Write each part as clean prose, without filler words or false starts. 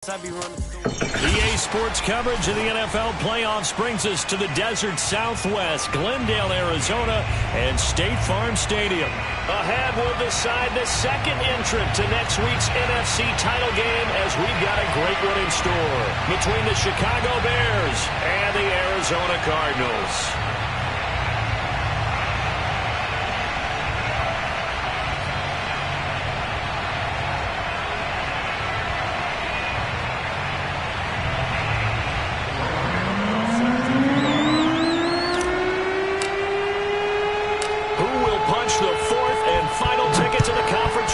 EA Sports coverage of the NFL playoffs brings us to the desert Southwest, Glendale, Arizona, and State Farm Stadium. Ahead, we'll decide the second entrant to next week's NFC title game as we've got a great one in store between the Chicago Bears and the Arizona Cardinals.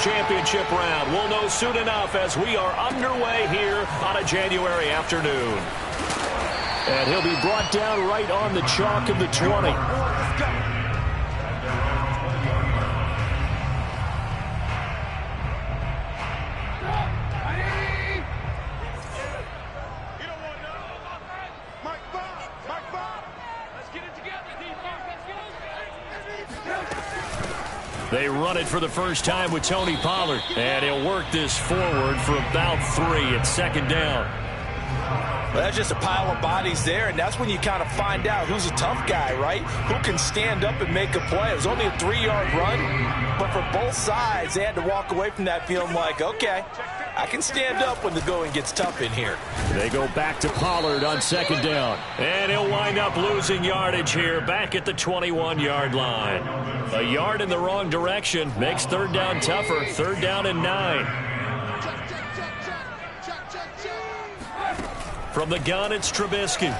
Championship round. We'll know soon enough as we are underway here on a January afternoon. And he'll be brought down right on the chalk of the 20. They run it for the first time with Tony Pollard. And he'll work this forward for about 3 at second down. Well, that's just a pile of bodies there, and that's when you kind of find out who's a tough guy, right? Who can stand up and make a play. It was only a 3-yard run, but for both sides, they had to walk away from that feeling like, okay, I can stand up when the going gets tough in here. They go back to Pollard on second down. And he'll wind up losing yardage here back at the 21-yard line. A yard in the wrong direction makes third down tougher. Third down and 9. From the gun, it's Trubisky.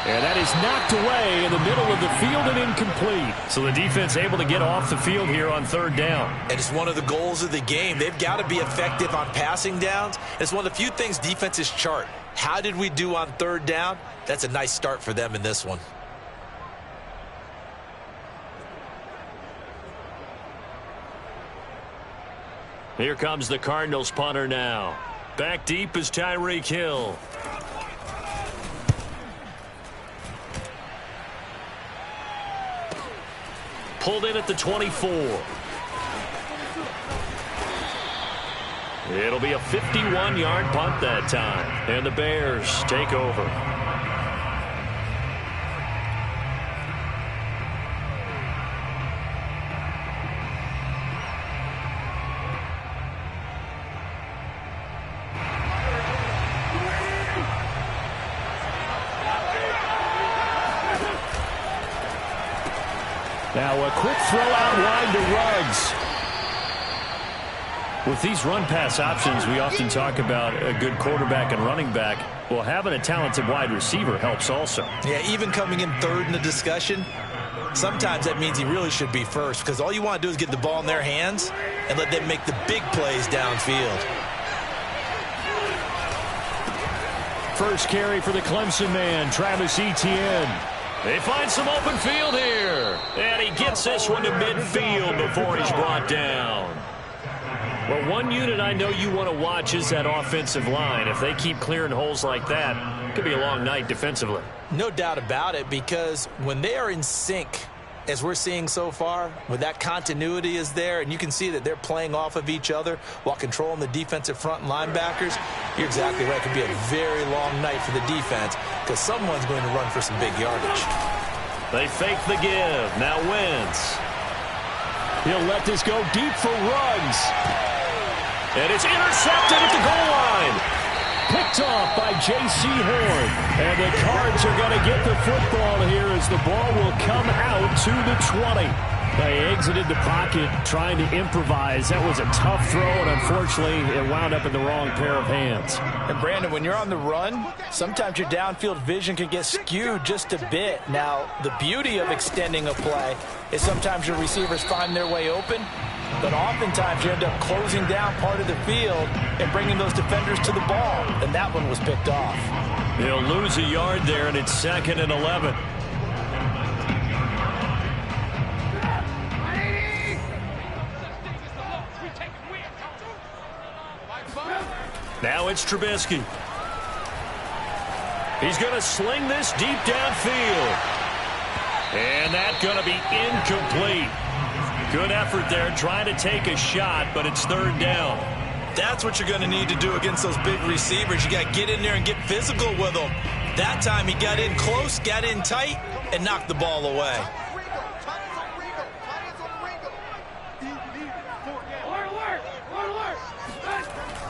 And that is knocked away in the middle of the field and incomplete. So the defense able to get off the field here on third down. And it's one of the goals of the game. They've got to be effective on passing downs. It's one of the few things defenses chart. How did we do on third down? That's a nice start for them in this one. Here comes the Cardinals punter now. Back deep is Tyreek Hill. Pulled in at the 24. It'll be a 51-yard punt that time. And the Bears take over. Now a quick throw out wide to Ruggs. With these run-pass options, we often talk about a good quarterback and running back. Well, having a talented wide receiver helps also. Yeah, even coming in third in the discussion, sometimes that means he really should be first because all you want to do is get the ball in their hands and let them make the big plays downfield. First carry for the Clemson man, Travis Etienne. They find some open field here. And he gets this one to midfield before he's brought down. Well, one unit I know you want to watch is that offensive line. If they keep clearing holes like that, it could be a long night defensively. No doubt about it, because when they are in sync, as we're seeing so far, when that continuity is there, and you can see that they're playing off of each other while controlling the defensive front and linebackers, you're exactly right. It could be a very long night for the defense because someone's going to run for some big yardage. They fake the give. Now Wentz. He'll let this go deep for Ruggs. And it's intercepted at the goal line. Picked off by J.C. Horn. And the Cards are going to get the football here as the ball will come out to the 20. They exited the pocket trying to improvise. That was a tough throw, and unfortunately, it wound up in the wrong pair of hands. And, Brandon, when you're on the run, sometimes your downfield vision can get skewed just a bit. Now, the beauty of extending a play is sometimes your receivers find their way open, but oftentimes you end up closing down part of the field and bringing those defenders to the ball, and that one was picked off. He'll lose a yard there, and it's 2nd and 11. Now it's Trubisky. He's going to sling this deep downfield. And that's going to be incomplete. Good effort there trying to take a shot, but it's third down. That's what you're going to need to do against those big receivers. You got to get in there and get physical with them. That time he got in close, got in tight, and knocked the ball away.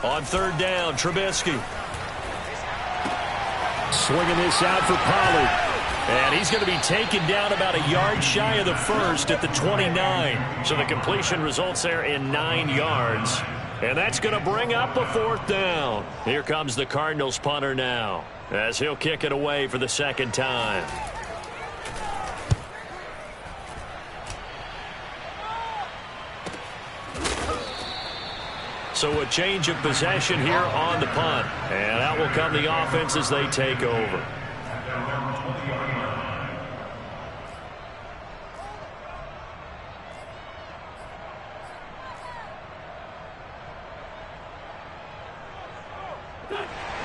On third down, Trubisky. Swinging this out for Pollard. And he's going to be taken down about a yard shy of the first at the 29. So the completion results there in 9 yards. And that's going to bring up a fourth down. Here comes the Cardinals punter now, as he'll kick it away for the second time. So a change of possession here on the punt. And out will come the offense as they take over.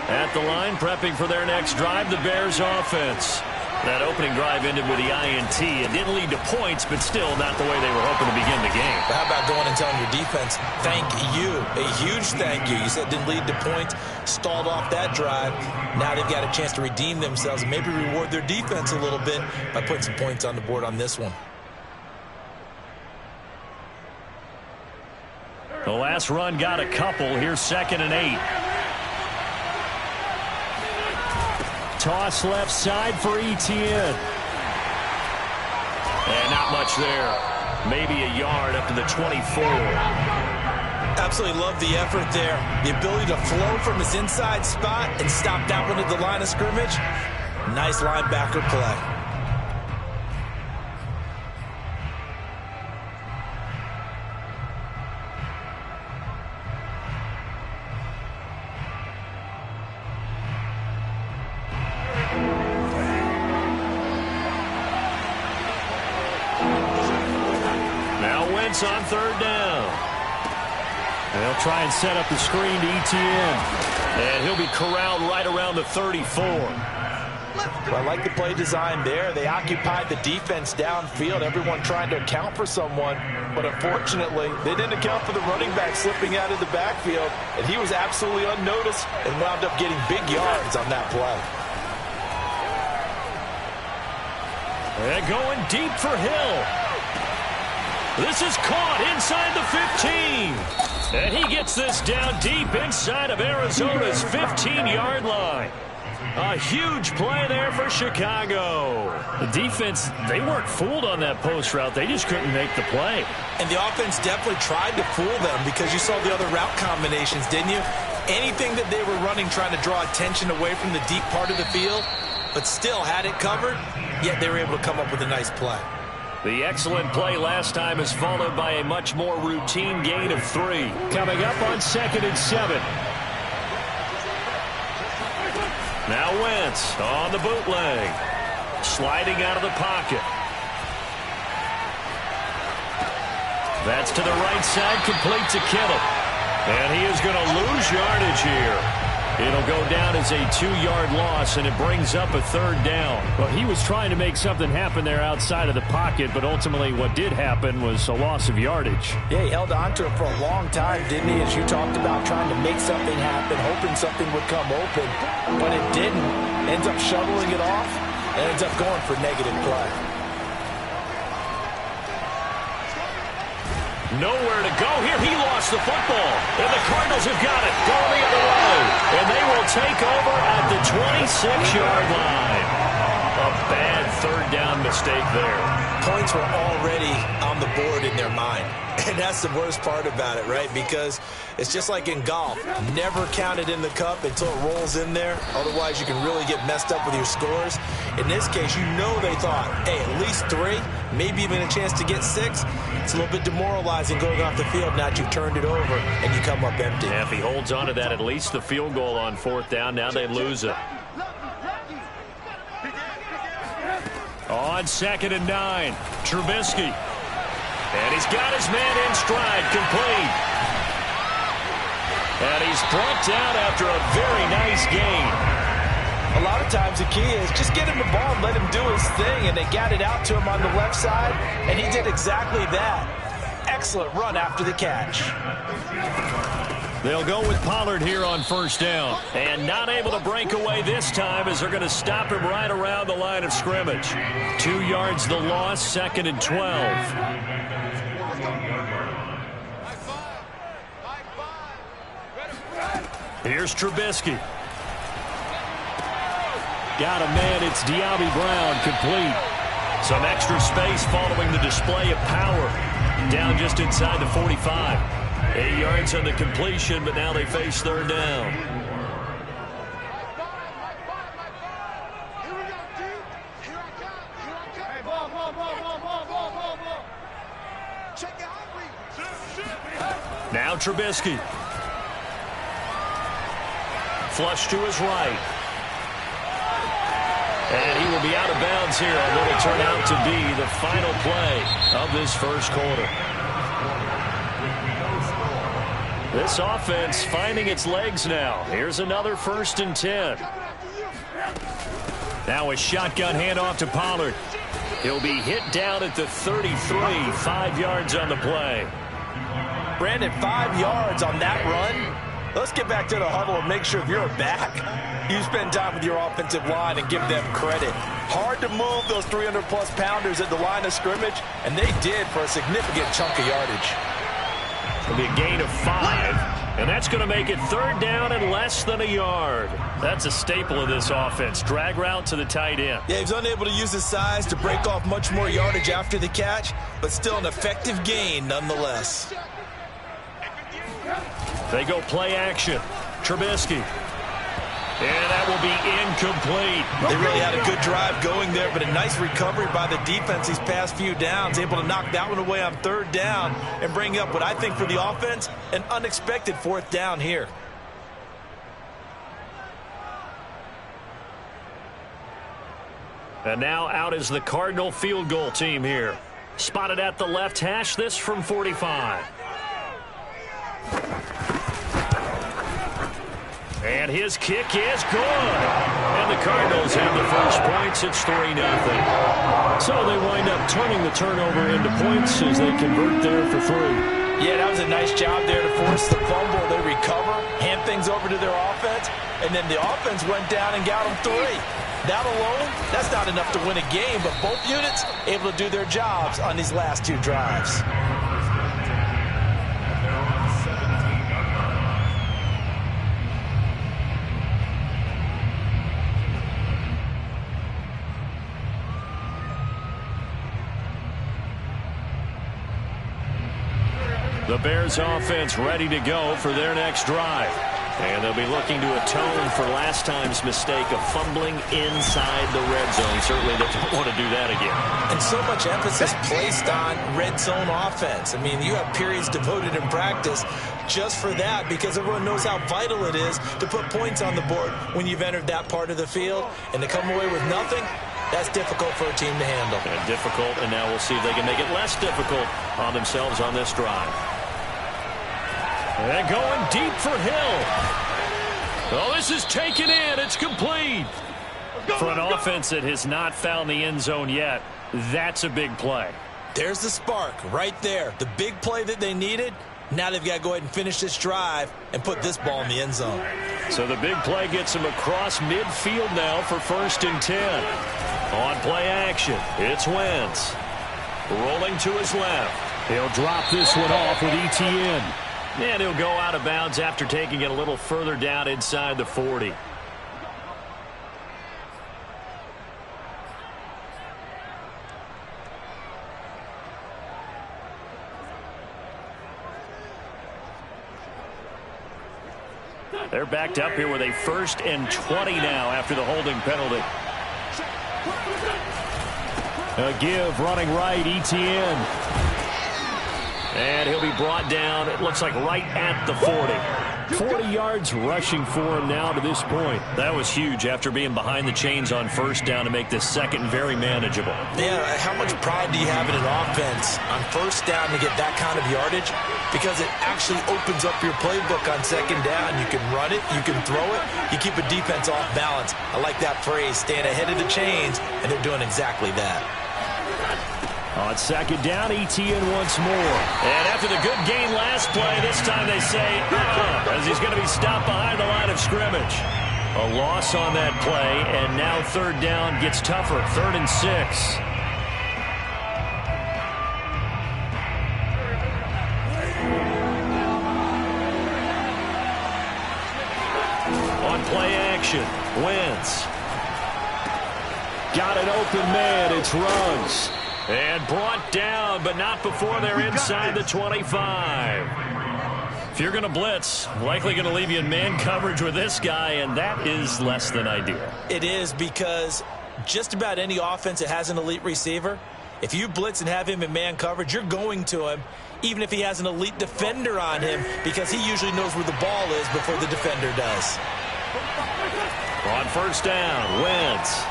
At the line, prepping for their next drive, the Bears offense. That opening drive ended with the INT. It didn't lead to points, but still not the way they were hoping to begin the game. How about going and telling your defense, thank you, a huge thank you. You said it didn't lead to points, stalled off that drive. Now they've got a chance to redeem themselves and maybe reward their defense a little bit by putting some points on the board on this one. The last run got a couple. Here's 2nd and 8. Toss left side for Etienne. And not much there. Maybe a yard up to the 24. Absolutely love the effort there. The ability to flow from his inside spot and stop that one at the line of scrimmage. Nice linebacker play. On third down. They'll try and set up the screen to Etienne. And he'll be corralled right around the 34. Well, I like the play design there. They occupied the defense downfield, everyone trying to account for someone. But unfortunately, they didn't account for the running back slipping out of the backfield. And he was absolutely unnoticed and wound up getting big yards on that play. And going deep for Hill. This is caught inside the 15. And he gets this down deep inside of Arizona's 15-yard line. A huge play there for Chicago. The defense, they weren't fooled on that post route. They just couldn't make the play. And the offense definitely tried to fool them because you saw the other route combinations, didn't you? Anything that they were running trying to draw attention away from the deep part of the field, but still had it covered, yet they were able to come up with a nice play. The excellent play last time is followed by a much more routine gain of 3. Coming up on 2nd and 7. Now Wentz on the bootleg. Sliding out of the pocket. That's to the right side, complete to Kittle. And he is going to lose yardage here. It'll go down as a 2-yard loss, and it brings up a 3rd down. Well, he was trying to make something happen there outside of the pocket, but ultimately what did happen was a loss of yardage. Yeah, he held on to it for a long time, didn't he? As you talked about, trying to make something happen, hoping something would come open, but it didn't. Ends up shoveling it off, and ends up going for negative play. Nowhere to go here. He lost the football. And the Cardinals have got it. Going the other way. And they will take over at the 26-yard line. A bad 3rd down mistake there. Points were already on the board in their mind. And that's the worst part about it, right? Because it's just like in golf. Never count it in the cup until it rolls in there. Otherwise, you can really get messed up with your scores. In this case, you know they thought, hey, at least 3, maybe even a chance to get 6. It's a little bit demoralizing going off the field now that you've turned it over and you come up empty. Yeah, if he holds on to that, at least the field goal on 4th down. Now they lose it. On 2nd and 9, Trubisky. And he's got his man in stride, complete. And he's brought down after a very nice gain. A lot of times the key is just get him the ball and let him do his thing, and they got it out to him on the left side, and he did exactly that. Excellent run after the catch. They'll go with Pollard here on first down. And not able to break away this time as they're going to stop him right around the line of scrimmage. 2 yards the loss, 2nd and 12. Here's Trubisky. Got a man, it's Diaby Brown, complete. Some extra space following the display of power. Down just inside the 45. 8 yards on the completion, but now they face third down. Now Trubisky. Flush to his right. And he will be out of bounds here on what will turn out to be the final play of this first quarter. This offense finding its legs now. Here's another 1st and 10. Now a shotgun handoff to Pollard. He'll be hit down at the 33, 5 yards on the play. Brandon, 5 yards on that run. Let's get back to the huddle and make sure if you're back, you spend time with your offensive line and give them credit. Hard to move those 300-plus pounders at the line of scrimmage, and they did for a significant chunk of yardage. It'll be a gain of 5, and that's going to make it third down and less than a yard. That's a staple of this offense. Drag route to the tight end. Yeah, he's unable to use his size to break off much more yardage after the catch, but still an effective gain nonetheless. They go play action. Trubisky. And that will be incomplete. They really had a good drive going there, but a nice recovery by the defense these past few downs, able to knock that one away on third down and bring up what I think for the offense, an unexpected 4th down here. And now out is the Cardinal field goal team here. Spotted at the left hash, this from 45. And his kick is good. And the Cardinals have the first points. It's 3-0. So they wind up turning the turnover into points as they convert there for 3. Yeah, that was a nice job there to force the fumble. They recover, hand things over to their offense, and then the offense went down and got them 3. That alone, that's not enough to win a game, but both units able to do their jobs on these last 2 drives. The Bears offense ready to go for their next drive. And they'll be looking to atone for last time's mistake of fumbling inside the red zone. Certainly they don't want to do that again. And so much emphasis placed on red zone offense. I mean, you have periods devoted in practice just for that because everyone knows how vital it is to put points on the board when you've entered that part of the field. And to come away with nothing, that's difficult for a team to handle. And difficult, and now we'll see if they can make it less difficult on themselves on this drive. And going deep for Hill. Oh, this is taken in. It's complete. For an offense that has not found the end zone yet, that's a big play. There's the spark right there. The big play that they needed. Now they've got to go ahead and finish this drive and put this ball in the end zone. So the big play gets them across midfield now for 1st and 10. On play action, it's Wentz. Rolling to his left. He'll drop this one off with ETN. And he'll go out of bounds after taking it a little further down inside the 40. They're backed up here with a 1st and 20 now after the holding penalty. A give running right, ETN. And he'll be brought down, it looks like right at the 40. 40 yards rushing for him now to this point. That was huge after being behind the chains on 1st down to make this second very manageable. Yeah, how much pride do you have in an offense on 1st down to get that kind of yardage? Because it actually opens up your playbook on 2nd down. You can run it, you can throw it, you keep a defense off balance. I like that phrase, staying ahead of the chains, and they're doing exactly that. On second down, ETN once more. And after the good gain last play, this time they say, as he's going to be stopped behind the line of scrimmage. A loss on that play, and now third down gets tougher. 3rd and 6. On play action, Wentz. Got an open man, it's Ruggs. And brought down, but not before they're inside the 25. If you're going to blitz, likely going to leave you in man coverage with this guy, and that is less than ideal. It is, because just about any offense that has an elite receiver, if you blitz and have him in man coverage, you're going to him, even if he has an elite defender on him, because he usually knows where the ball is before the defender does. On first down, Wentz.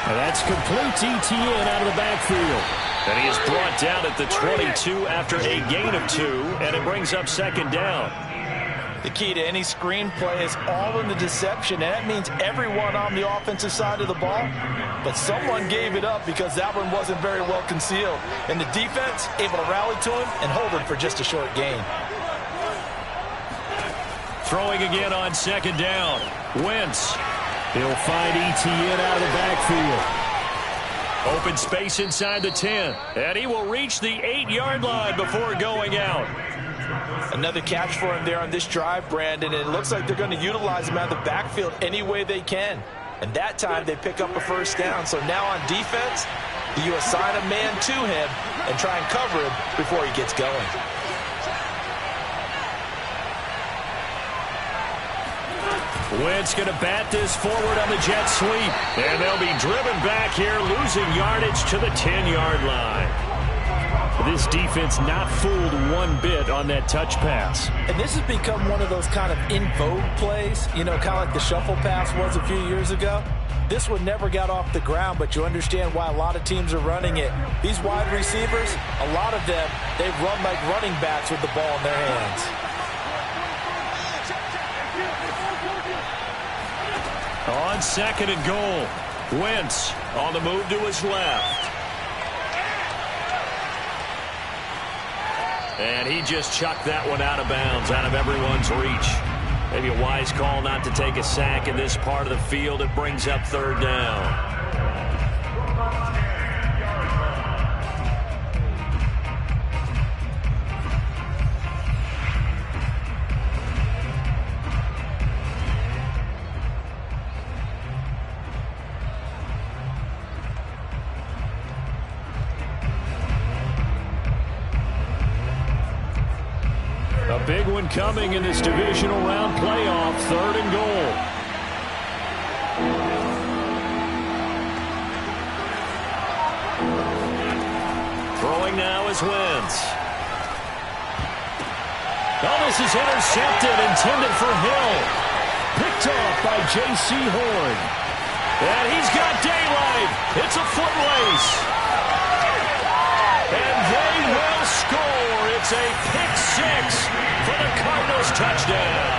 And that's complete to ETN out of the backfield. And he is brought down at the 22 after a gain of 2, and it brings up second down. The key to any screenplay is all in the deception, and that means everyone on the offensive side of the ball. But someone gave it up because that one wasn't very well concealed. And the defense able to rally to him and hold him for just a short gain. Throwing again on second down. Wentz. He'll find ETN out of the backfield. Open space inside the 10. And he will reach the 8-yard line before going out. Another catch for him there on this drive, Brandon. And it looks like they're going to utilize him out of the backfield any way they can. And that time they pick up a first down. So now on defense, you assign a man to him and try and cover him before he gets going. Wentz going to bat this forward on the jet sweep. And they'll be driven back here, losing yardage to the 10-yard line. This defense not fooled one bit on that touch pass. And this has become one of those kind of in vogue plays, you know, kind of like the shuffle pass was a few years ago. This one never got off the ground, but you understand why a lot of teams are running it. These wide receivers, a lot of them, they run like running backs with the ball in their hands. On second and goal, Wentz on the move to his left. And he just chucked that one out of bounds, out of everyone's reach. Maybe a wise call not to take a sack in this part of the field. It brings up third down. A big one coming in this divisional round playoff, third and goal. Throwing now is Wentz. Oh, this is intercepted, intended for Hill. Picked off by J.C. Horn. And he's got daylight. It's a foot race. And they will score. It's a pick six for the Cardinals touchdown.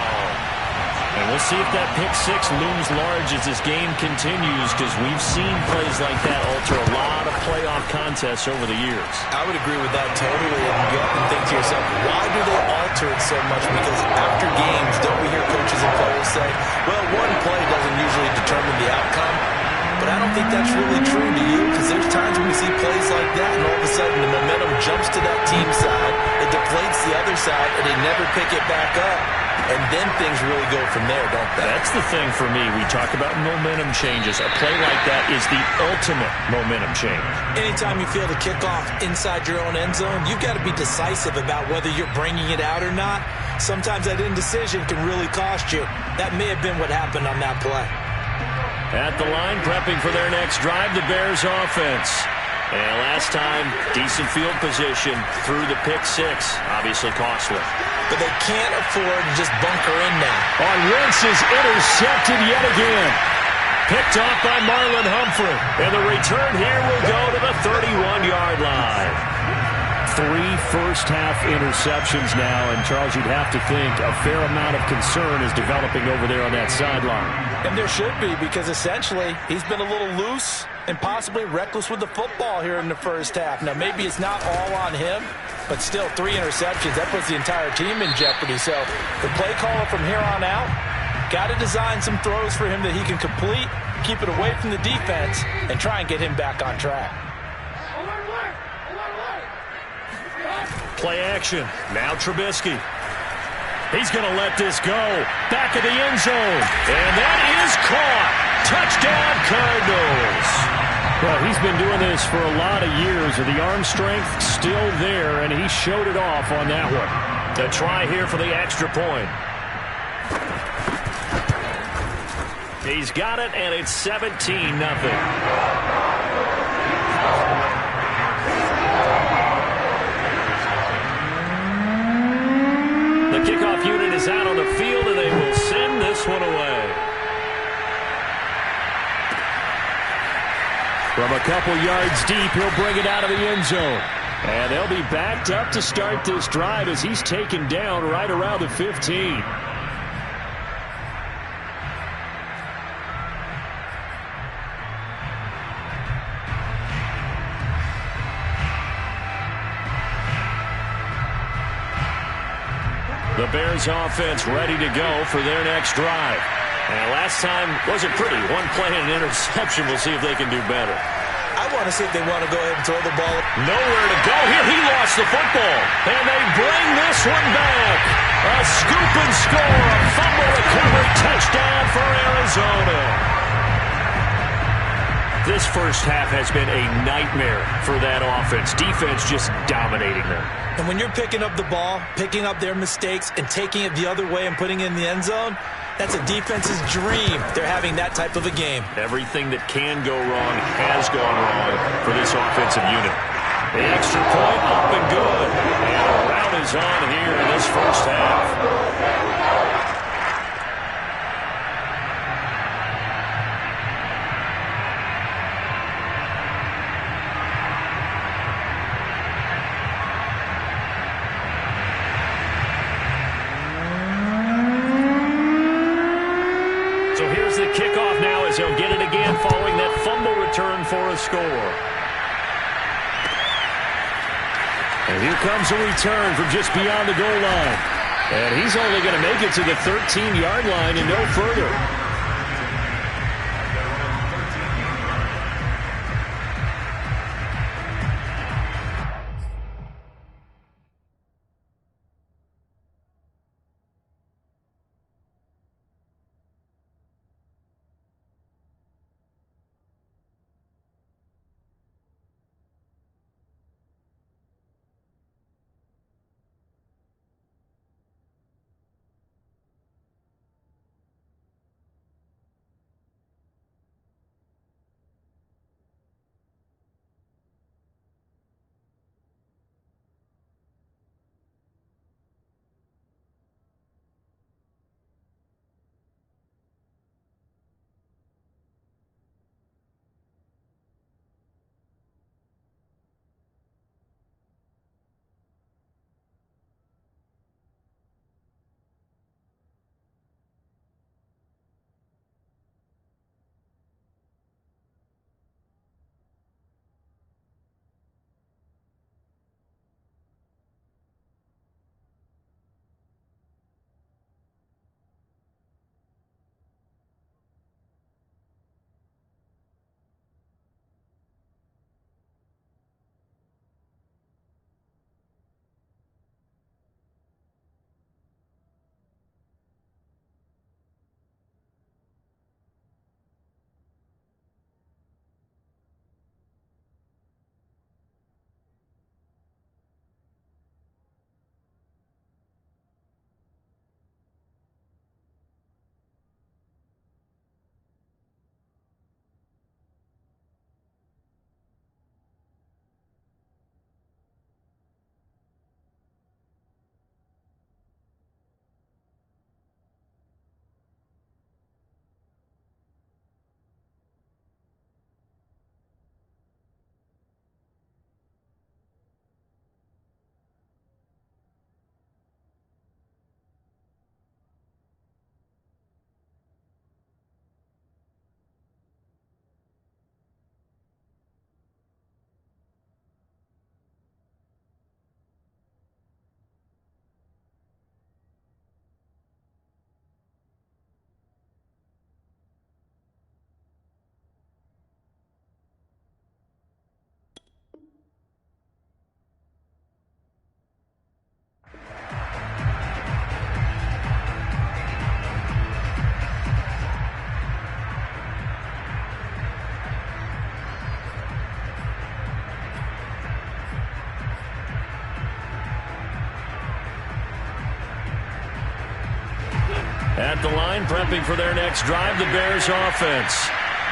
And we'll see if that pick six looms large as this game continues, because we've seen plays like that alter a lot of playoff contests over the years. I would agree with that totally. And you have to think to yourself, why do they alter it so much? Because after games, don't we hear coaches and players say, well, one play doesn't usually determine the outcome. But I don't think that's really true to you, because there's times when we see plays like that, and all of a sudden the momentum jumps to that team side, it deflates the other side, and they never pick it back up. And then things really go from there, don't they? That's the thing for me. We talk about momentum changes. A play like that is the ultimate momentum change. Anytime you feel the kickoff inside your own end zone, you've got to be decisive about whether you're bringing it out or not. Sometimes that indecision can really cost you. That may have been what happened on that play. At the line, prepping for their next drive, the Bears offense. And last time, decent field position through the pick six. Obviously costly. But they can't afford to just bunker in now. On Wentz is intercepted yet again. Picked off by Marlon Humphrey. And the return here will go to the 31-yard line. 3 first-half interceptions now, and Charles, you'd have to think a fair amount of concern is developing over there on that sideline. And there should be, because essentially he's been a little loose and possibly reckless with the football here in the first half. Now, maybe it's not all on him, but still 3 interceptions. That puts the entire team in jeopardy. So the play caller from here on out got to design some throws for him that he can complete, keep it away from the defense, and try and get him back on track. Play action. Now Trubisky. He's going to let this go. Back of the end zone. And that is caught. Touchdown, Cardinals. Well, he's been doing this for a lot of years. The arm strength still there, and he showed it off on that one. A try here for the extra point. He's got it, and it's 17-0. The kickoff unit is out on the field, and they will send this one away. From a couple yards deep, he'll bring it out of the end zone. And they'll be backed up to start this drive as he's taken down right around the 15. The Bears offense ready to go for their next drive. And last time wasn't pretty. One play and an interception. We'll see if they can do better. I want to see if they want to go ahead and throw the ball. Nowhere to go here. He lost the football. And they bring this one back. A scoop and score. A fumble recovery. Touchdown for Arizona. This first half has been a nightmare for that offense. Defense just dominating them. And when you're picking up the ball, picking up their mistakes, and taking it the other way and putting it in the end zone, that's a defense's dream. They're having that type of a game. Everything that can go wrong has gone wrong for this offensive unit. The extra point up and good. And a rout is on here in this first half. The kickoff now as he'll get it again following that fumble return for a score. And here comes a return from just beyond the goal line. And he's only going to make it to the 13-yard line and no further. line, prepping for their next drive, the Bears offense.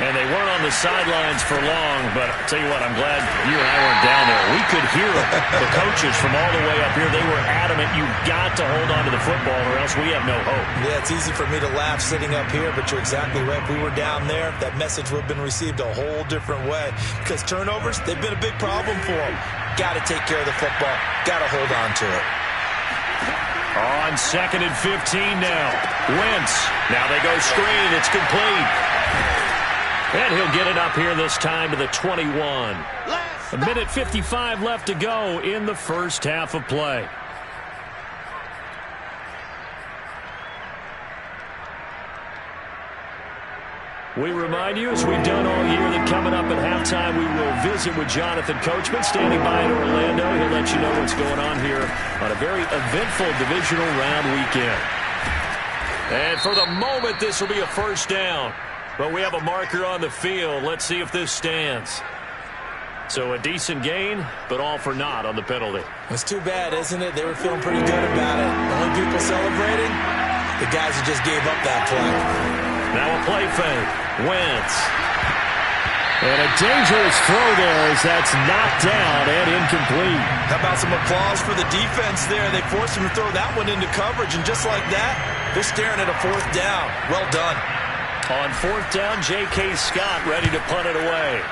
And they weren't on the sidelines for long, but I'll tell you what, I'm glad you and I weren't down there. We could hear them. The coaches from all the way up here, they were adamant, you've got to hold on to the football or else we have no hope. Yeah, it's easy for me to laugh sitting up here, but you're exactly right. If we were down there, that message would have been received a whole different way. Because turnovers, they've been a big problem for them. Got to take care of the football. Got to hold on to it. On 2nd and 15 now. Wentz. Now they go screen. It's complete. And he'll get it up here this time to the 21. A minute 55 left to go in the first half of play. We remind you, as we've done all year, that coming up at halftime, we will visit with Jonathan Coachman, standing by in Orlando. He'll let you know what's going on here on a very eventful divisional round weekend. And for the moment, this will be a first down. But we have a marker on the field. Let's see if this stands. So a decent gain, but all for naught on the penalty. It's too bad, isn't it? They were feeling pretty good about it. The only people celebrating, the guys who just gave up that play. Now a play fake. Wentz. And a dangerous throw there as that's knocked down and incomplete. How about some applause for the defense there? They forced him to throw that one into coverage, and just like that, they're staring at a fourth down. Well done. On fourth down, J.K. Scott ready to punt it away.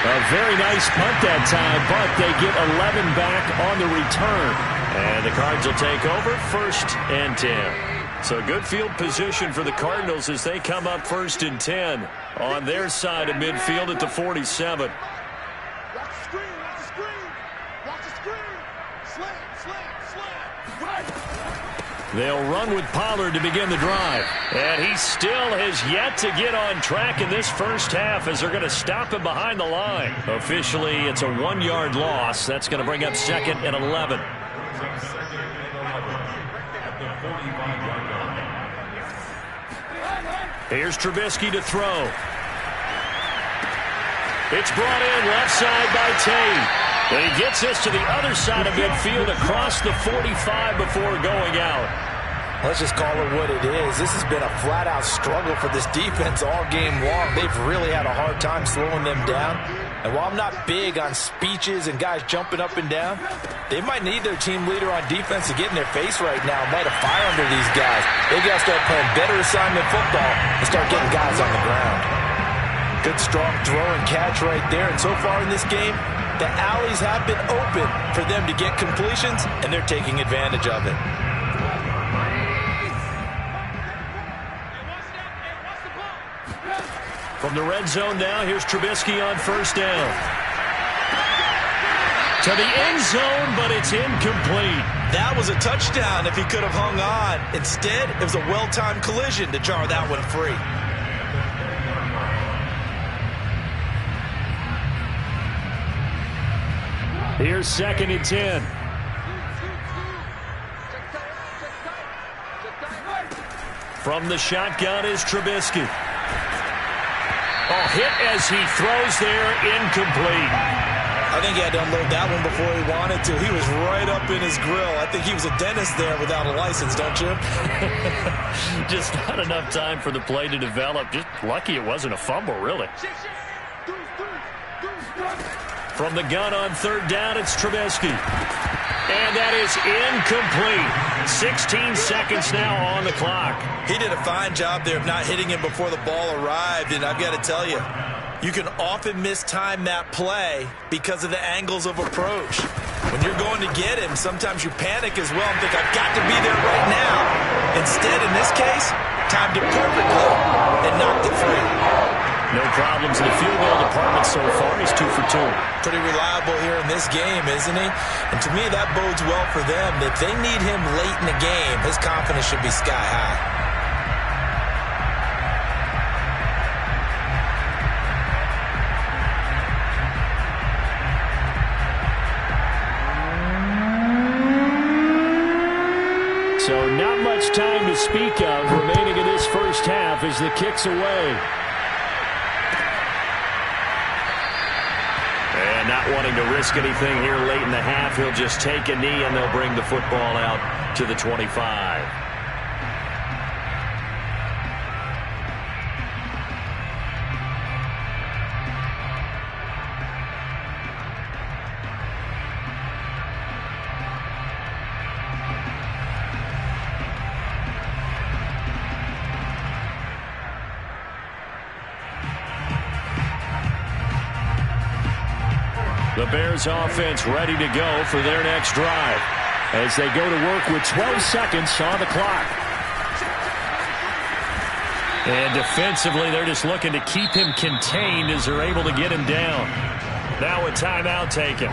A very nice punt that time, but they get 11 back on the return. And the Cards will take over 1st and 10. So good field position for the Cardinals as they come up 1st and 10 on their side of midfield at the 47. They'll run with Pollard to begin the drive. And he still has yet to get on track in this first half as they're going to stop him behind the line. Officially, it's a 1-yard loss. That's going to bring up 2nd and 11. Here's Trubisky to throw. It's brought in left side by Tate. And he gets this to the other side of midfield across the 45 before going out. Let's just call it what it is. This has been a flat-out struggle for this defense all game long. They've really had a hard time slowing them down. And while I'm not big on speeches and guys jumping up and down, they might need their team leader on defense to get in their face right now and light a fire under these guys. They got to start playing better assignment football and start getting guys on the ground. Good, strong throw and catch right there. And so far in this game, the alleys have been open for them to get completions, and they're taking advantage of it. From the red zone now, here's Trubisky on 1st down. To the end zone, but it's incomplete. That was a touchdown if he could have hung on. Instead, it was a well-timed collision to jar that one free. Here's 2nd and 10. From the shotgun is Trubisky. Oh, hit as he throws there, incomplete. I think he had to unload that one before he wanted to. He was right up in his grill. I think he was a dentist there without a license, don't you? Just not enough time for the play to develop. Just lucky it wasn't a fumble, really. From the gun on 3rd down, it's Trubisky. And that is incomplete. 16 seconds now on the clock. He did a fine job there of not hitting him before the ball arrived. And I've got to tell you, you can often mistime that play because of the angles of approach. When you're going to get him, sometimes you panic as well and think, I've got to be there right now. Instead, in this case, timed it perfectly and knocked it free. No problems in the field goal department so far. He's 2 for 2. Pretty reliable here in this game, isn't he? And to me, that bodes well for them. If they need him late in the game, his confidence should be sky high. So not much time to speak of remaining in this first half as the kick's away. not wanting to risk anything here late in the half, he'll just take a knee and they'll bring the football out to the 25. The Bears offense ready to go for their next drive as they go to work with 12 seconds on the clock. And defensively, they're just looking to keep him contained as they're able to get him down. Now a timeout taken.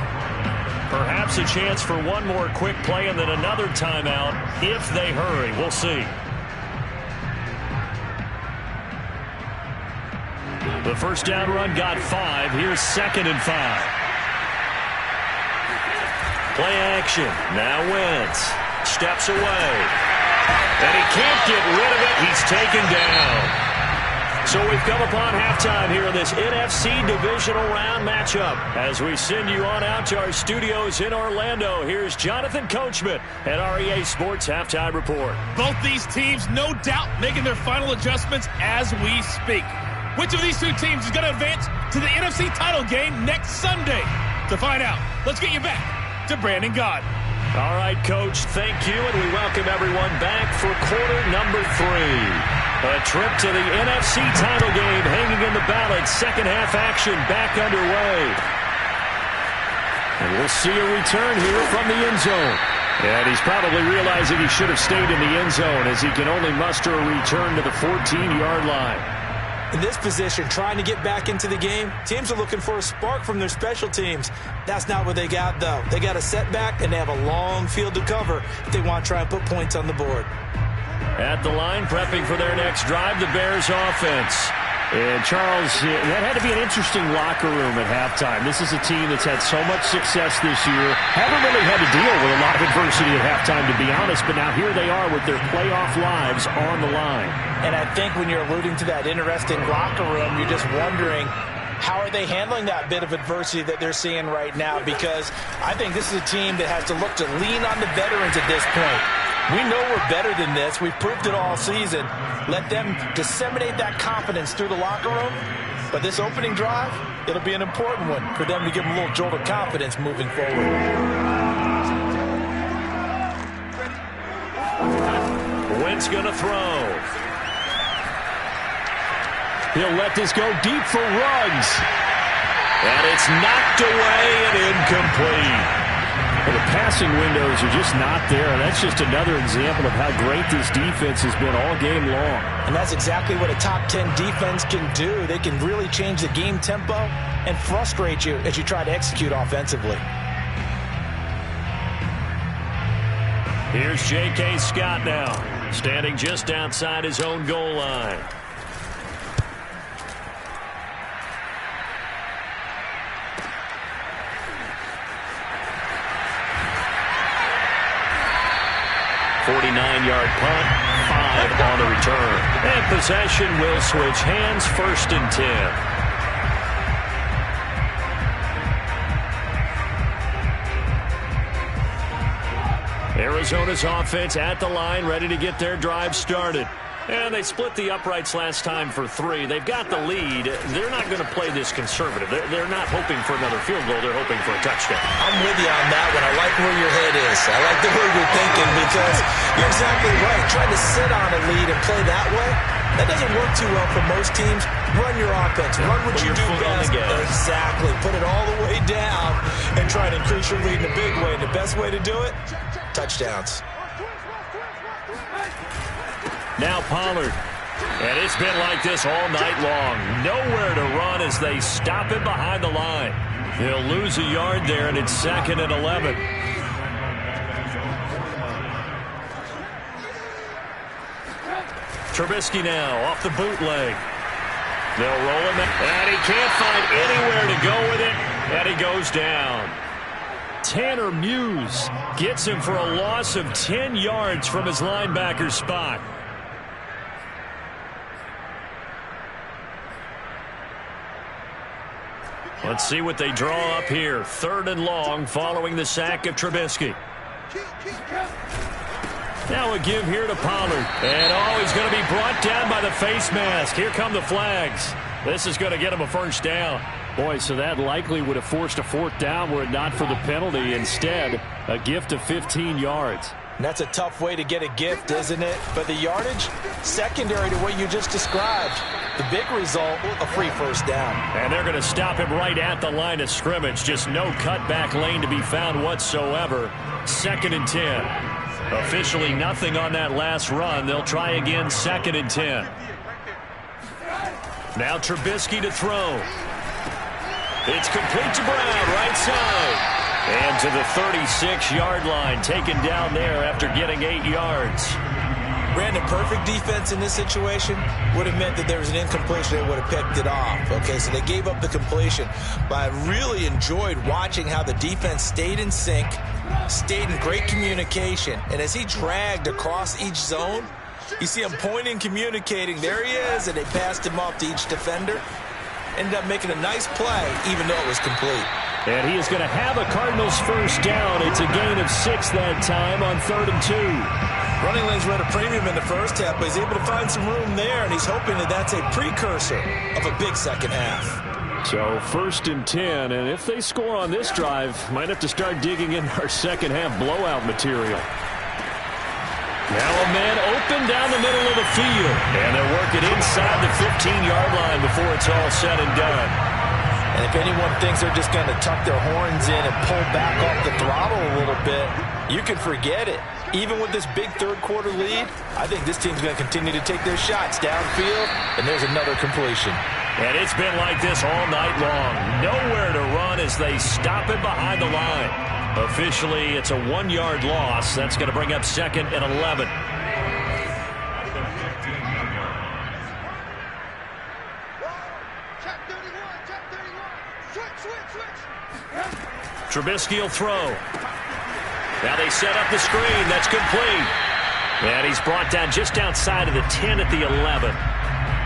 Perhaps a chance for one more quick play and then another timeout if they hurry. We'll see. The first down run got 5. Here's 2nd and 5. Play action. Now Wentz steps away. And he can't get rid of it. He's taken down. So we've come upon halftime here in this NFC Divisional Round matchup. As we send you on out to our studios in Orlando, here's Jonathan Coachman at REA Sports Halftime Report. Both these teams, no doubt, making their final adjustments as we speak. Which of these two teams is going to advance to the NFC title game next Sunday? To find out, let's get you back to Brandon Gaudin. All right, Coach, thank you, and we welcome everyone back for quarter number 3. A trip to the NFC title game hanging in the balance. Second half action back underway. And we'll see a return here from the end zone. And he's probably realizing he should have stayed in the end zone as he can only muster a return to the 14-yard line. In this position, trying to get back into the game, teams are looking for a spark from their special teams. That's not what they got, though. They got a setback, and they have a long field to cover if they want to try and put points on the board. At the line, prepping for their next drive, the Bears offense. And, Charles, that had to be an interesting locker room at halftime. This is a team that's had so much success this year. Haven't really had to deal with a lot of adversity at halftime, to be honest, but now here they are with their playoff lives on the line. And I think when you're alluding to that interesting locker room, you're just wondering, how are they handling that bit of adversity that they're seeing right now? Because I think this is a team that has to look to lean on the veterans at this point. We know we're better than this. We've proved it all season. Let them disseminate that confidence through the locker room. But this opening drive, it'll be an important one for them to give them a little jolt of confidence moving forward. Wentz going to throw. He'll let this go deep for Ruggs. And it's knocked away and incomplete. Well, the passing windows are just not there. That's just another example of how great this defense has been all game long. And that's exactly what a top 10 defense can do. They can really change the game tempo and frustrate you as you try to execute offensively. Here's J.K. Scott now, standing just outside his own goal line. Yard punt, 5 on the return. And possession will switch hands, 1st and 10. Arizona's offense at the line, ready to get their drive started. And they split the uprights last time for 3. They've got the lead. They're not going to play this conservative. They're not hoping for another field goal. They're hoping for a touchdown. I'm with you on that one. I like where your head is. I like the way you're thinking because you're exactly right. Trying to sit on a lead and play that way, that doesn't work too well for most teams. Run your offense. Run what you do best. Exactly. Put it all the way down and try to increase your lead in a big way. And the best way to do it, touchdowns. Now Pollard. And it's been like this all night long. Nowhere to run as they stop him behind the line. He'll lose a yard there, and it's 2nd and 11. Trubisky now off the bootleg. They'll roll him, and he can't find anywhere to go with it, and he goes down. Tanner Muse gets him for a loss of 10 yards from his linebacker spot. Let's see what they draw up here. 3rd and long following the sack of Trubisky. Now a give here to Pollard. And he's going to be brought down by the face mask. Here come the flags. This is going to get him a first down. Boy, so that likely would have forced a 4th down were it not for the penalty. Instead, a gift of 15 yards. And that's a tough way to get a gift, isn't it? But the yardage, secondary to what you just described. The big result, a free first down. And they're going to stop him right at the line of scrimmage. Just no cutback lane to be found whatsoever. 2nd and 10. Officially nothing on that last run. They'll try again, 2nd and 10. Now Trubisky to throw. It's complete to Brown, right side. And to the 36-yard line, taken down there after getting 8 yards. Brandon, perfect defense in this situation would have meant that there was an incompletion. They would have picked it off. Okay, so they gave up the completion. But I really enjoyed watching how the defense stayed in sync, stayed in great communication. And as he dragged across each zone, you see him pointing, communicating. There he is, and they passed him off to each defender. Ended up making a nice play, even though it was complete. And he is going to have a Cardinals first down. It's a gain of 6 that time on 3rd and 2. Running lanes were at a premium in the first half, but he's able to find some room there, and he's hoping that that's a precursor of a big second half. So 1st and 10, and if they score on this drive, might have to start digging in our second half blowout material. Now a man open down the middle of the field, and they're working inside the 15-yard line before it's all said and done. And if anyone thinks they're just going to tuck their horns in and pull back off the throttle a little bit, you can forget it. Even with this big third-quarter lead, I think this team's going to continue to take their shots downfield, and there's another completion. And it's been like this all night long. Nowhere to run as they stop it behind the line. Officially, it's a 1-yard loss. That's going to bring up 2nd and 11. Trubisky will throw. Now they set up the screen. That's complete. And he's brought down just outside of the 10 at the 11.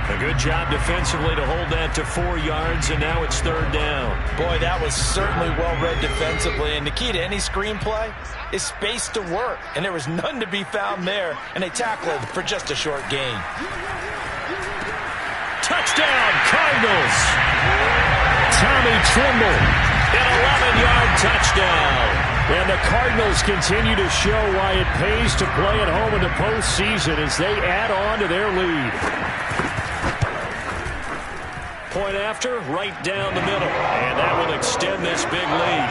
A good job defensively to hold that to 4 yards, and now it's 3rd down. Boy, that was certainly well-read defensively. And the key to any screenplay is space to work. And there was none to be found there, and they tackled for just a short gain. Touchdown, Cardinals! Tommy Tremble, an 11-yard touchdown. And the Cardinals continue to show why it pays to play at home in the postseason as they add on to their lead. Point after, right down the middle. And that will extend this big lead.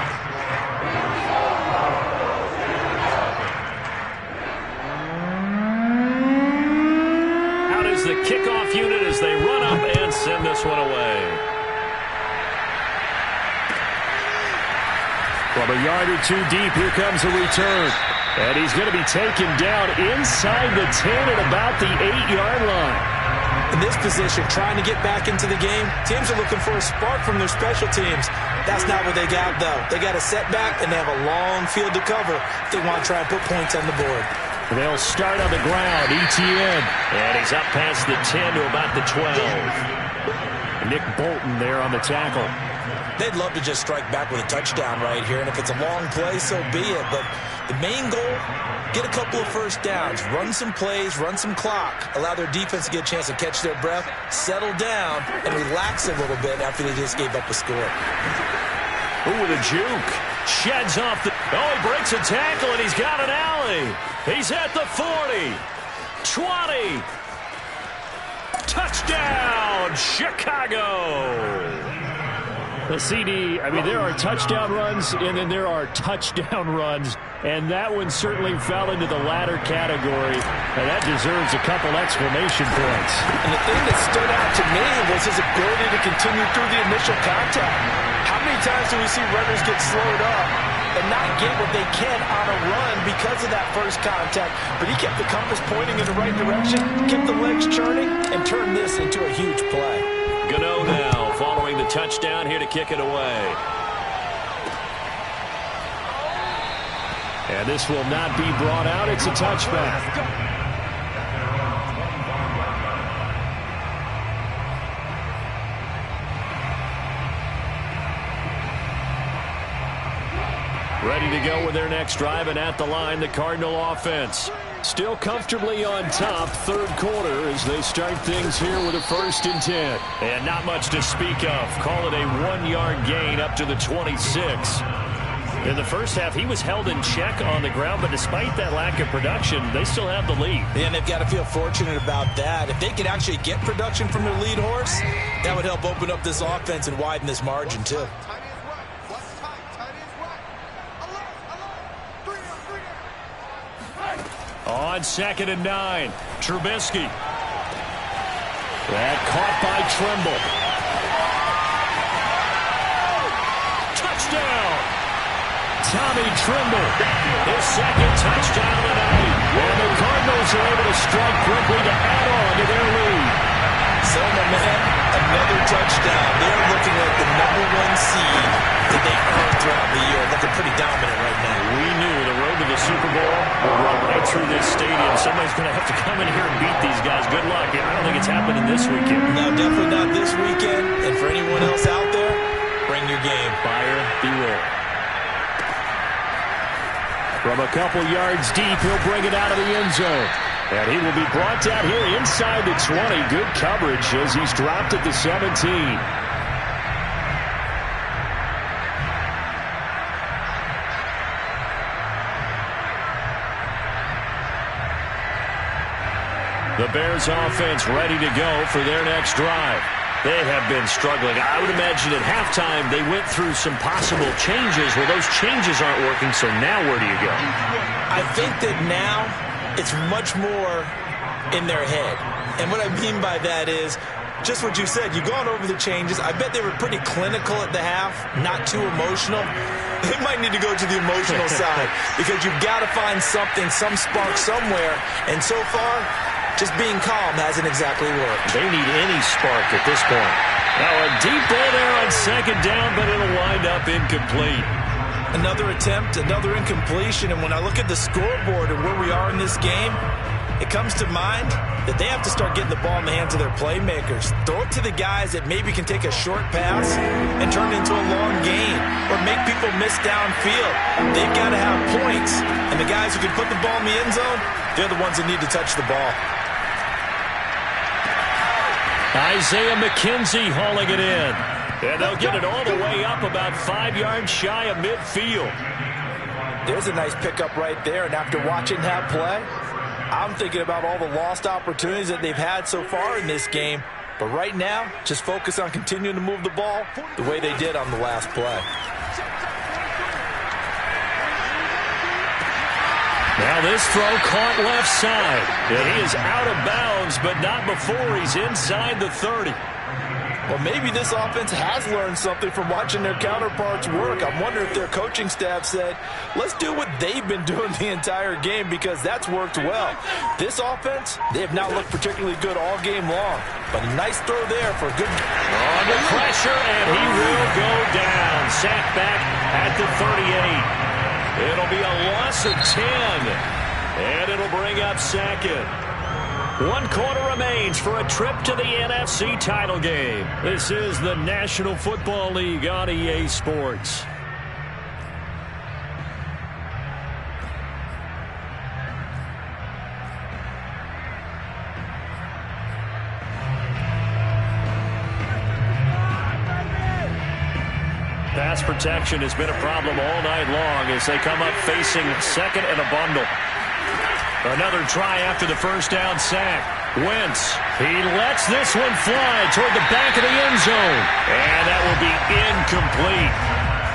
Out is the kickoff unit as they run up and send this one away. From a yard or 2 deep, here comes a return. And he's going to be taken down inside the 10 at about the 8-yard line. In this position, trying to get back into the game, teams are looking for a spark from their special teams. That's not what they got, though. They got a setback, and they have a long field to cover if they want to try and put points on the board. They'll start on the ground, ETN. And he's up past the 10 to about the 12. Nick Bolton there on the tackle. They'd love to just strike back with a touchdown right here, and if it's a long play, so be it. But the main goal, get a couple of first downs, run some plays, run some clock, allow their defense to get a chance to catch their breath, settle down, and relax a little bit after they just gave up a score. Ooh, with a juke. Sheds off the... Oh, he breaks a tackle, and he's got an alley. He's at the 40. 20. Touchdown, Chicago. The CD, I mean, there are touchdown runs, and then there are touchdown runs, and that one certainly fell into the latter category, and that deserves a couple exclamation points. And the thing that stood out to me was his ability to continue through the initial contact. How many times do we see runners get slowed up and not get what they can on a run because of that first contact? But he kept the compass pointing in the right direction, kept the legs churning, and turned this into a huge play. Gano now following the touchdown here to kick it away. And this will not be brought out. It's a touchback. Ready to go with their next drive, and at the line, the Cardinal offense. Still comfortably on top, third quarter, as they start things here with a 1st and 10. And not much to speak of. Call it a 1-yard gain up to the 26. In the first half, he was held in check on the ground, but despite that lack of production, they still have the lead. And they've got to feel fortunate about that. If they could actually get production from their lead horse, that would help open up this offense and widen this margin, too. On 2nd and 9, Trubisky. That caught by Trimble. Touchdown! Tommy Trimble, his 2nd touchdown of the night. And the Cardinals are able to strike quickly to add on to their lead. So, my man, another touchdown. They're looking at the #1 seed that they earned throughout the year. Looking pretty dominant right now. We knew the road to the Super Bowl would run right through this stadium. Somebody's going to have to come in here and beat these guys. Good luck. I don't think it's happening this weekend. No, definitely not this weekend. And for anyone else out there, bring your game. Fire, beware. From a couple yards deep, he'll bring it out of the end zone. And he will be brought down here inside the 20. Good coverage as he's dropped at the 17. The Bears offense ready to go for their next drive. They have been struggling. I would imagine at halftime they went through some possible changes. Well, those changes aren't working, so now where do you go? I think that now it's much more in their head. And what I mean by that is just what you said. You've gone over the changes. I bet they were pretty clinical at the half, not too emotional. They might need to go to the emotional side because you've got to find something, some spark somewhere. And so far, just being calm hasn't exactly worked. They need any spark at this point. Now a deep ball there on 2nd down, but it'll wind up incomplete. Another attempt, another incompletion, and when I look at the scoreboard and where we are in this game, it comes to mind that they have to start getting the ball in the hands of their playmakers. Throw it to the guys that maybe can take a short pass and turn it into a long gain or make people miss downfield. They've got to have points, and the guys who can put the ball in the end zone, they're the ones that need to touch the ball. Isaiah McKenzie hauling it in. And they'll get it all the way up about 5 yards shy of midfield. There's a nice pickup right there, and after watching that play, I'm thinking about all the lost opportunities that they've had so far in this game. But right now, just focus on continuing to move the ball the way they did on the last play. Now this throw caught left side. And he is out of bounds, but not before he's inside the 30. Well, maybe this offense has learned something from watching their counterparts work. I'm wondering if their coaching staff said, let's do what they've been doing the entire game because that's worked well. This offense, they have not looked particularly good all game long. But a nice throw there for a good... Under pressure, and he will go down. Sacked back at the 38. It'll be a loss of 10. And it'll bring up 2nd. 1 quarter remains for a trip to the NFC title game. This is the National Football League on EA Sports. Pass protection has been a problem all night long as they come up facing 2nd and a bundle. Another try after the first down sack. Wentz, he lets this one fly toward the back of the end zone. And that will be incomplete.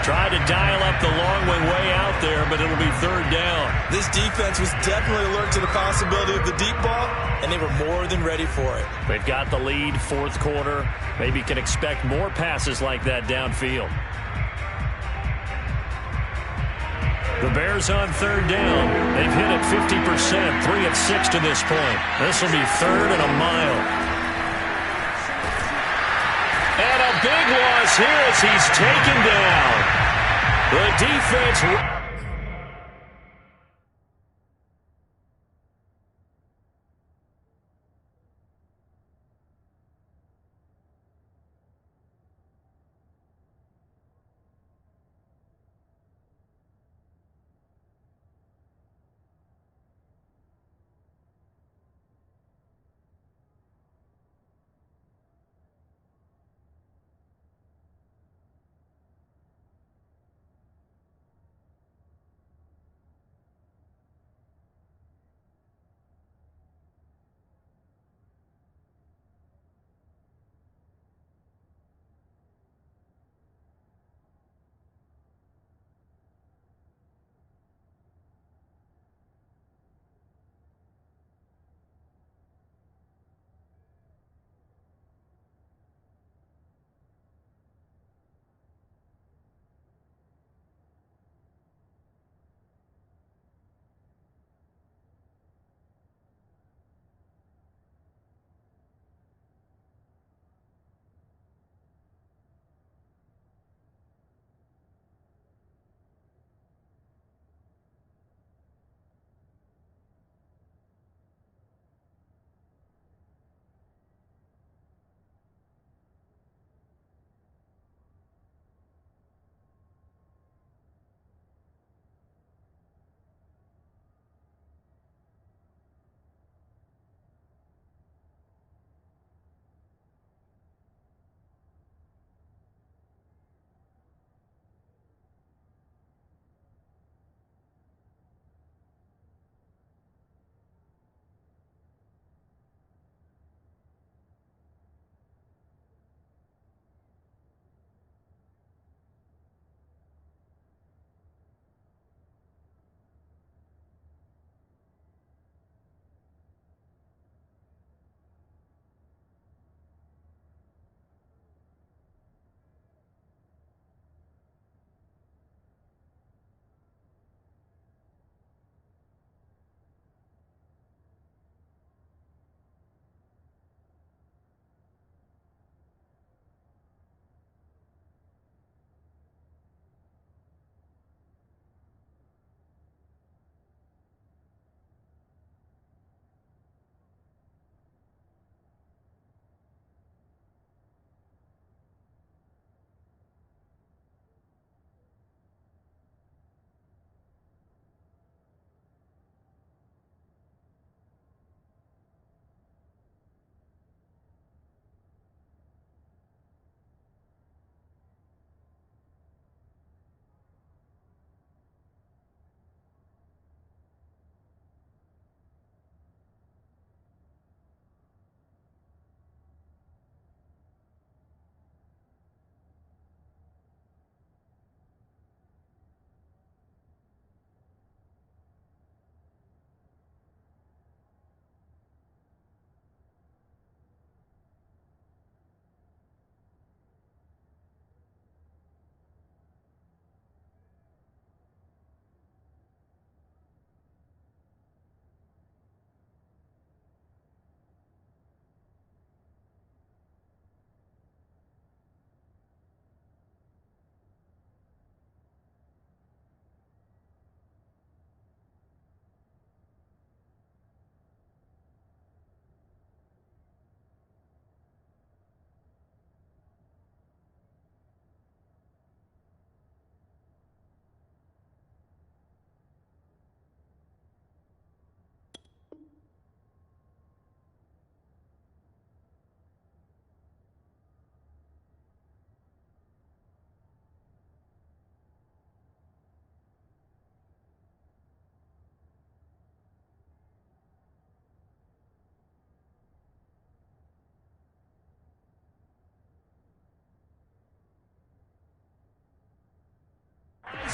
Tried to dial up the long way out there, but it'll be 3rd down. This defense was definitely alert to the possibility of the deep ball, and they were more than ready for it. They've got the lead, 4th quarter. Maybe can expect more passes like that downfield. The Bears on 3rd down. They've hit it 50%, 3 of 6 to this point. This will be 3rd and a mile. And a big loss here as he's taken down. The defense...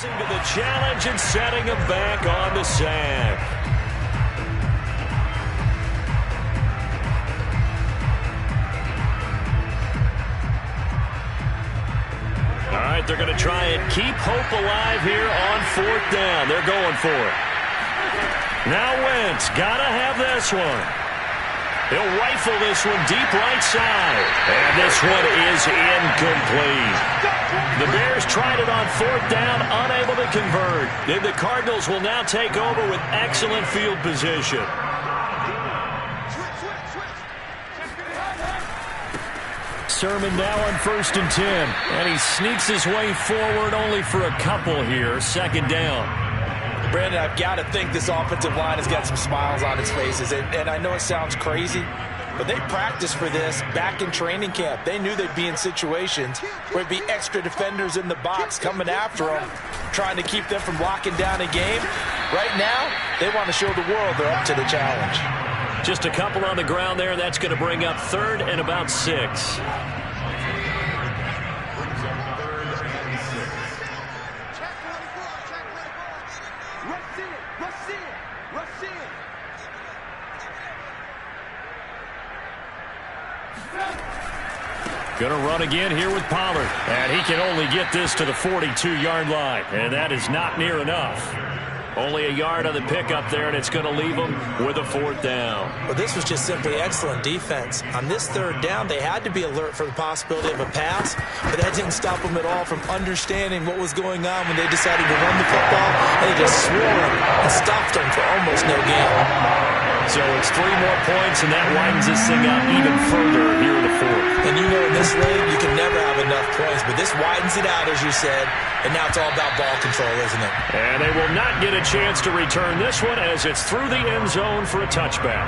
Rising to the challenge and setting him back on the sack. All right, they're going to try and keep hope alive here on 4th down. They're going for it. Now Wentz, got to have this one. He'll rifle this one deep right side. And this one is incomplete. The Bears tried it on 4th down, unable to convert. And the Cardinals will now take over with excellent field position. Sermon now on 1st and 10. And he sneaks his way forward only for a couple here. 2nd down. Brandon, I've got to think this offensive line has got some smiles on its faces. And I know it sounds crazy, but they practiced for this back in training camp. They knew they'd be in situations where it'd be extra defenders in the box coming after them, trying to keep them from locking down a game. Right now, they want to show the world they're up to the challenge. Just a couple on the ground there. That's going to bring up 3rd and about 6. Going to run again here with Pollard. And he can only get this to the 42-yard line. And that is not near enough. Only a yard on the pickup there, and it's going to leave them with a 4th down. Well, this was just simply excellent defense. On this 3rd down, they had to be alert for the possibility of a pass, but that didn't stop them at all from understanding what was going on when they decided to run the football. They just swore them and stopped them for almost no gain. So it's 3 more points, and that widens this thing out even further here in the 4th. And you know in this league, you can never have enough points, but this widens it out, as you said, and now it's all about ball control, isn't it? And they will not get a chance to return this one as it's through the end zone for a touchback.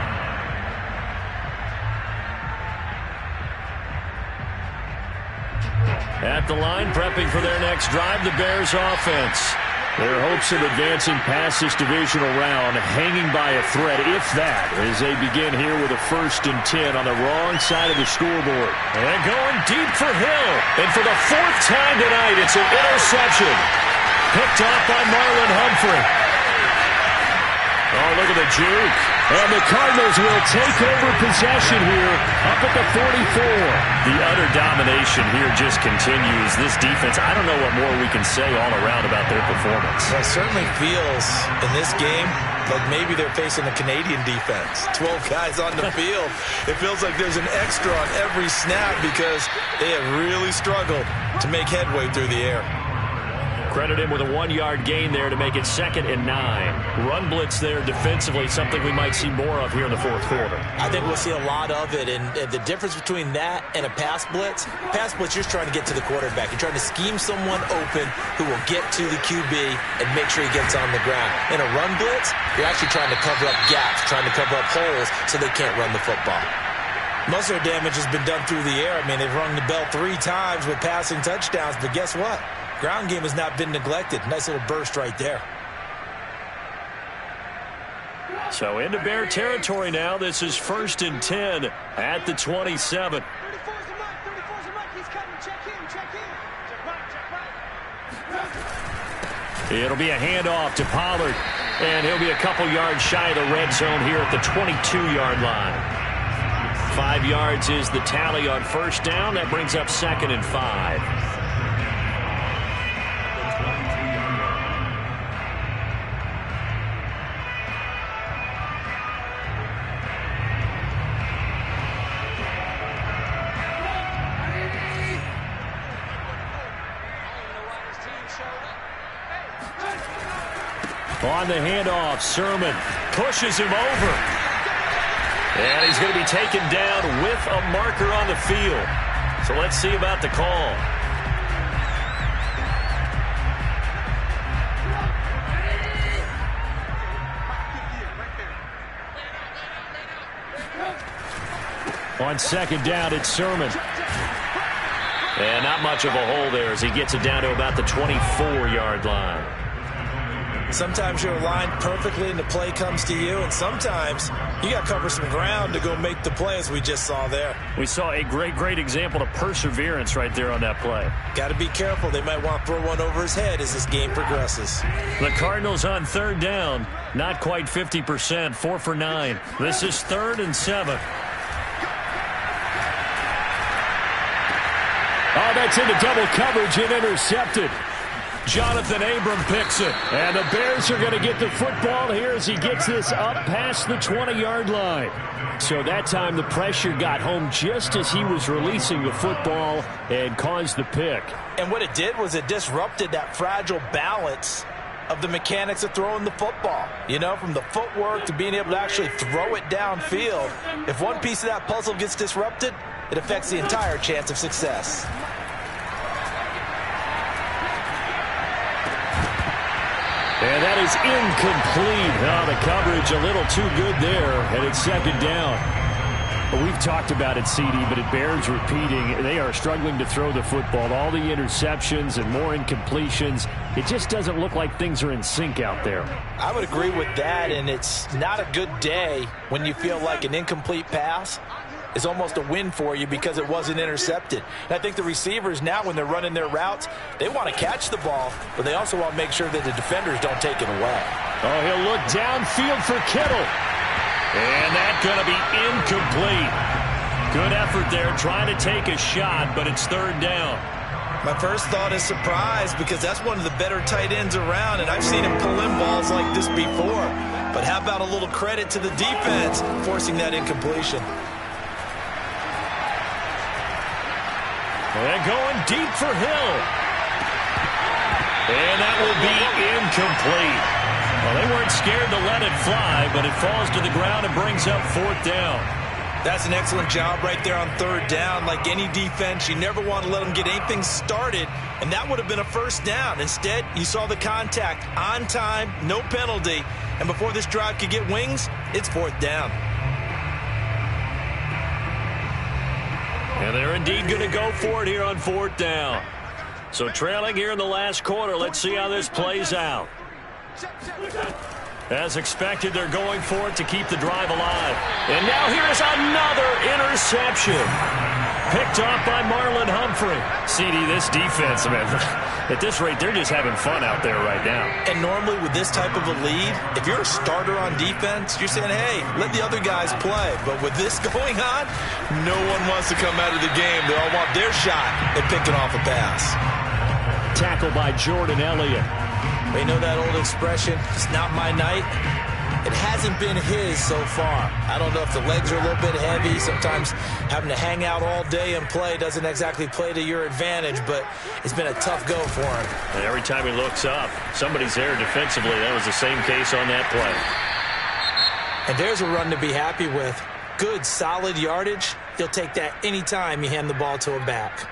At the line, prepping for their next drive, the Bears offense. Their hopes of advancing past this divisional round hanging by a thread, if that, as they begin here with a 1st and 10 on the wrong side of the scoreboard. And going deep for Hill. And for the 4th time tonight, it's an interception. Picked off by Marlon Humphrey. Oh, look at the juke. And the Cardinals will take over possession here up at the 44. The utter domination here just continues. This defense, I don't know what more we can say all around about their performance. Well, it certainly feels in this game like maybe they're facing a Canadian defense. 12 guys on the field. It feels like there's an extra on every snap because they have really struggled to make headway through the air. Credit him with a 1-yard gain there to make it 2nd and 9. Run blitz there defensively, something we might see more of here in the 4th quarter. I think we'll see a lot of it, and the difference between that and a pass blitz, you're just trying to get to the quarterback. You're trying to scheme someone open who will get to the QB and make sure he gets on the ground. In a run blitz, you're actually trying to cover up gaps, trying to cover up holes so they can't run the football. Most of their damage has been done through the air. I mean, they've rung the bell 3 times with passing touchdowns, but guess what? Ground game has not been neglected. Nice little burst right there. So into Bear territory now. This is 1st and 10 at the 27. It'll be a handoff to Pollard, and he'll be a couple yards shy of the red zone here at the 22-yard line. 5 yards is the tally on 1st down. That brings up 2nd and 5. On the handoff, Sermon pushes him over. And he's going to be taken down with a marker on the field. So let's see about the call. On 2nd down, it's Sermon. And not much of a hole there as he gets it down to about the 24-yard line. Sometimes you're aligned perfectly and the play comes to you, and sometimes you got to cover some ground to go make the play, as we just saw there. We saw a great example of perseverance right there on that play. Got to be careful. They might want to throw one over his head as this game progresses. The Cardinals on third down, not quite 50%, 4 for 9. This is 3rd and 7. Oh, that's into double coverage and intercepted. Jonathan Abram picks it. And the Bears are going to get the football here as he gets this up past the 20-yard line. So that time the pressure got home just as he was releasing the football and caused the pick. And what it did was it disrupted that fragile balance of the mechanics of throwing the football. You know, from the footwork to being able to actually throw it downfield. If one piece of that puzzle gets disrupted, it affects the entire chance of success. And that is incomplete. Oh, the coverage a little too good there, and it's 2nd down. Well, we've talked about it, CD, but it bears repeating. They are struggling to throw the football. All the interceptions and more incompletions. It just doesn't look like things are in sync out there. I would agree with that, and it's not a good day when you feel like an incomplete pass is almost a win for you because it wasn't intercepted. And I think the receivers now, when they're running their routes, they want to catch the ball, but they also want to make sure that the defenders don't take it away. Oh, he'll look downfield for Kittle. And that's going to be incomplete. Good effort there, trying to take a shot, but it's 3rd down. My first thought is surprise because that's one of the better tight ends around, and I've seen him pull in balls like this before. But how about a little credit to the defense forcing that incompletion? And going deep for Hill. And that will be incomplete. Well, they weren't scared to let it fly, but it falls to the ground and brings up 4th down. That's an excellent job right there on 3rd down. Like any defense, you never want to let them get anything started, and that would have been a 1st down. Instead, you saw the contact on time, no penalty, and before this drive could get wings, it's 4th down. And they're indeed going to go for it here on 4th down. So trailing here in the last quarter, let's see how this plays out. As expected, they're going for it to keep the drive alive. And now here's another interception. Picked off by Marlon Humphrey. CD, this defense, man, at this rate, they're just having fun out there right now. And normally with this type of a lead, if you're a starter on defense, you're saying, hey, let the other guys play. But with this going on, no one wants to come out of the game. They all want their shot at picking off a pass. Tackle by Jordan Elliott. You know that old expression, it's not my night? It hasn't been his so far. I don't know if the legs are a little bit heavy. Sometimes having to hang out all day and play doesn't exactly play to your advantage, but it's been a tough go for him. And every time he looks up, somebody's there defensively. That was the same case on that play. And there's a run to be happy with. Good, solid yardage. He'll take that anytime you hand the ball to a back.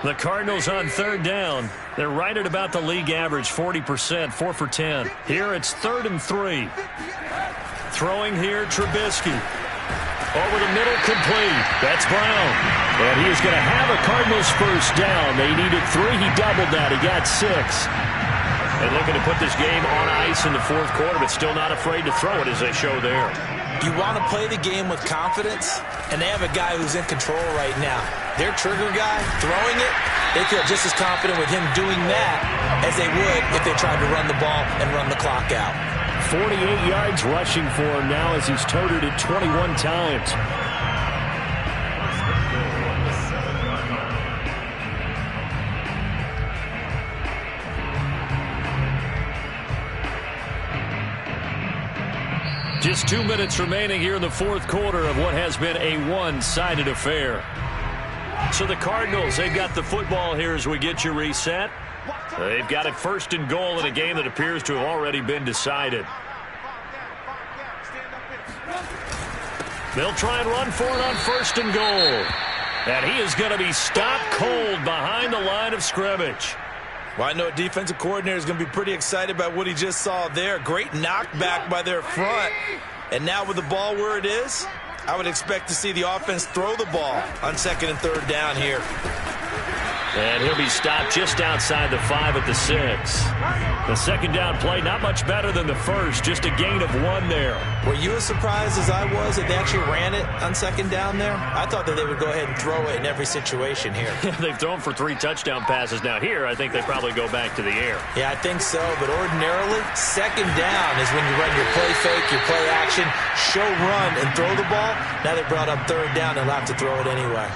The Cardinals on 3rd down. They're right at about the league average, 40%, 4 for 10. Here it's 3rd and 3. Throwing here, Trubisky. Over the middle, complete. That's Brown. And he is going to have a Cardinals 1st down. They needed 3. He doubled that. He got 6. And looking to put this game on ice in the 4th quarter, but still not afraid to throw it as they show there. You want to play the game with confidence, and they have a guy who's in control right now. Their trigger guy, throwing it, they feel just as confident with him doing that as they would if they tried to run the ball and run the clock out. 48 yards rushing for him now as he's toted it 21 times. Just 2 minutes remaining here in the 4th quarter of what has been a one-sided affair. So the Cardinals, they've got the football here as we get you reset. They've got it 1st and goal in a game that appears to have already been decided. They'll try and run for it on 1st and goal. And he is going to be stopped cold behind the line of scrimmage. Well, I know a defensive coordinator is going to be pretty excited by what he just saw there. Great knockback by their front. And now with the ball where it is, I would expect to see the offense throw the ball on 2nd and 3rd down here. And he'll be stopped just outside the 5 at the 6. The second down play, not much better than the first, just a gain of 1 there. Were you as surprised as I was that they actually ran it on second down there? I thought that they would go ahead and throw it in every situation here. They've thrown for 3 touchdown passes. Now here, I think they probably go back to the air. Yeah, I think so, but ordinarily, second down is when you run your play fake, your play action, show run, and throw the ball. Now they brought up third down, they'll have to throw it anyway.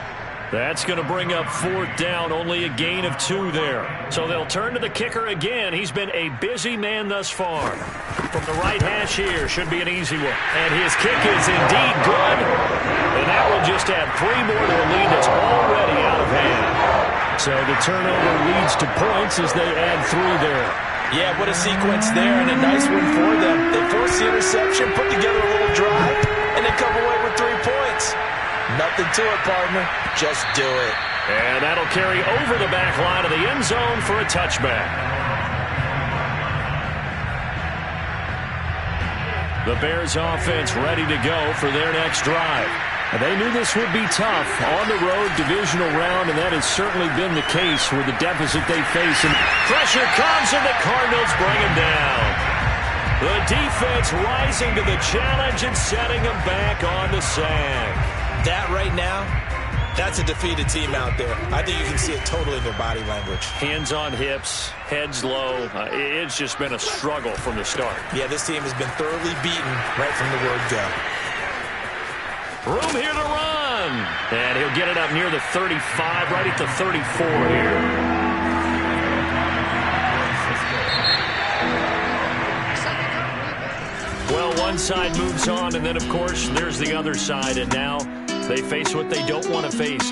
That's going to bring up 4th down, only a gain of 2 there. So they'll turn to the kicker again. He's been a busy man thus far. From the right hash here, should be an easy one. And his kick is indeed good. And that will just add 3 more to a lead that's already out of hand. So the turnover leads to points as they add 3 there. Yeah, what a sequence there, and a nice one for them. They force the interception, put together a little drive, and they come away with 3 points. Nothing to it, partner. Just do it. And that'll carry over the back line of the end zone for a touchback. The Bears offense ready to go for their next drive. And they knew this would be tough on the road divisional round, and that has certainly been the case with the deficit they face. And pressure comes, and the Cardinals bring him down. The defense rising to the challenge and setting them back on the sag. That right now, that's a defeated team out there. I think you can see it totally in their body language. Hands on hips, heads low. It's just been a struggle from the start. Yeah, this team has been thoroughly beaten right from the word go. Room here to run. And he'll get it up near the 35, right at the 34 here. Well, one side moves on, and then, of course, there's the other side, and now they face what they don't want to face.